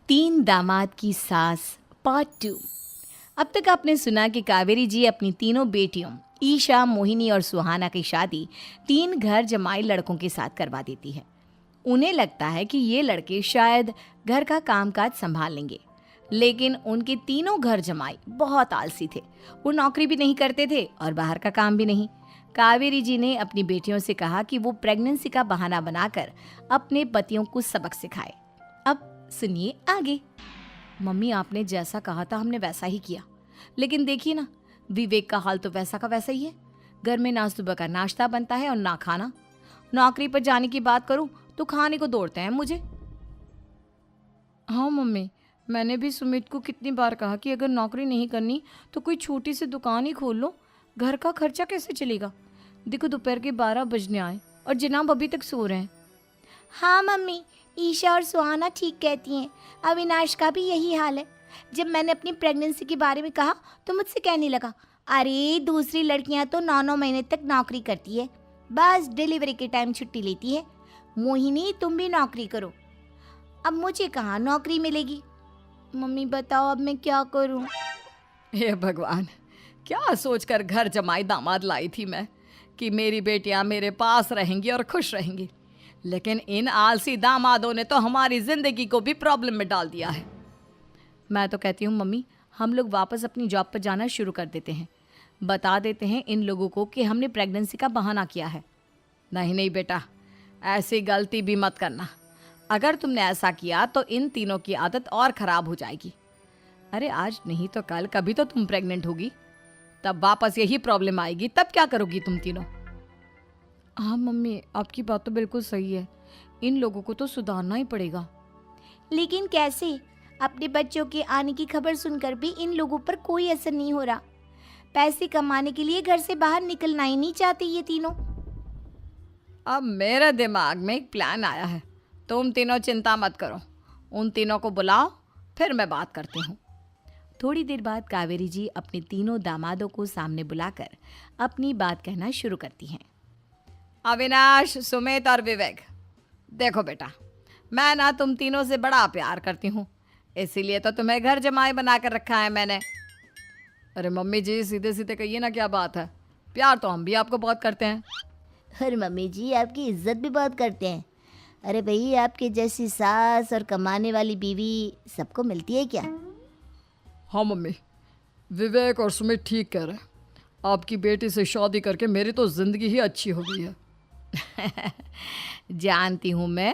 तीन दामाद की सास पार्ट 2। अब तक आपने सुना कि कावेरी जी अपनी तीनों बेटियों ईशा, मोहिनी और सुहाना की शादी 3 घर जमाई लड़कों के साथ करवा देती है। उन्हें लगता है कि ये लड़के शायद घर का कामकाज संभाल लेंगे, लेकिन उनके तीनों घर जमाई बहुत आलसी थे। वो नौकरी भी नहीं करते थे और बाहर का काम भी नहीं। कावेरी जी ने अपनी बेटियों से कहा कि वो प्रेगनेंसी का बहाना बनाकर अपने पतियों को सबक सिखाए। अब सुनिए आगे। मम्मी, आपने जैसा कहा था हमने वैसा ही किया, लेकिन देखिए ना, विवेक का हाल तो वैसा का वैसा ही है। घर में ना सुबह का नाश्ता बनता है और ना खाना। नौकरी पर जाने की बात करूं तो खाने को दौड़ते हैं मुझे। हाँ मम्मी, मैंने भी सुमित को कितनी बार कहा कि अगर नौकरी नहीं करनी तो कोई छोटी सी दुकान ही खोल लो। घर का खर्चा कैसे चलेगा? देखो दोपहर के 12 बजने आए और जनाब अभी तक सो रहे हैं। हाँ मम्मी, ईशा और सुहाना ठीक कहती हैं। अविनाश का भी यही हाल है। जब मैंने अपनी प्रेगनेंसी के बारे में कहा तो मुझसे कहने लगा, अरे दूसरी लड़कियां तो 9-9 महीने तक नौकरी करती है, बस डिलीवरी के टाइम छुट्टी लेती है। मोहिनी, तुम भी नौकरी करो। अब मुझे कहाँ नौकरी मिलेगी? मम्मी बताओ, अब मैं क्या करूँ? हे भगवान, क्या सोचकर घर जमाई दामाद लाई थी मैं कि मेरी बेटियां मेरे पास रहेंगी और खुश रहेंगी, लेकिन इन आलसी दामादों ने तो हमारी जिंदगी को भी प्रॉब्लम में डाल दिया है। मैं तो कहती हूँ मम्मी, हम लोग वापस अपनी जॉब पर जाना शुरू कर देते हैं। बता देते हैं इन लोगों को कि हमने प्रेगनेंसी का बहाना किया है। नहीं नहीं बेटा, ऐसी गलती भी मत करना। अगर तुमने ऐसा किया तो इन तीनों की आदत और ख़राब हो जाएगी। अरे आज नहीं तो कल कभी तो तुम प्रेग्नेंट होगी, तब वापस यही प्रॉब्लम आएगी। तब क्या करोगी तुम तीनों? हाँ मम्मी, आपकी बात तो बिल्कुल सही है। इन लोगों को तो सुधारना ही पड़ेगा। लेकिन कैसे? अपने बच्चों के आने की खबर सुनकर भी इन लोगों पर कोई असर नहीं हो रहा। पैसे कमाने के लिए घर से बाहर निकलना ही नहीं चाहते ये तीनों। अब मेरे दिमाग में एक प्लान आया है। तुम तीनों चिंता मत करो, उन तीनों को बुलाओ, फिर मैं बात करती हूँ। थोड़ी देर बाद कावेरी जी अपने तीनों दामादों को सामने बुलाकर अपनी बात कहना शुरू करती हैं। अविनाश, सुमित और विवेक, देखो बेटा, मैं ना तुम तीनों से बड़ा प्यार करती हूँ, इसीलिए तो तुम्हें घर जमाई बना कर रखा है मैंने। अरे मम्मी जी, सीधे सीधे कहिए ना, क्या बात है? प्यार तो हम भी आपको बहुत करते हैं। अरे मम्मी जी, आपकी इज्जत भी बहुत करते हैं। अरे भाई, आपके जैसी सास और कमाने वाली बीवी सबको मिलती है क्या? हाँ मम्मी, विवेक और सुमित ठीक कह रहे हैं। आपकी बेटी से शादी करके मेरी तो ज़िंदगी ही अच्छी हो गई है। जानती हूँ मैं,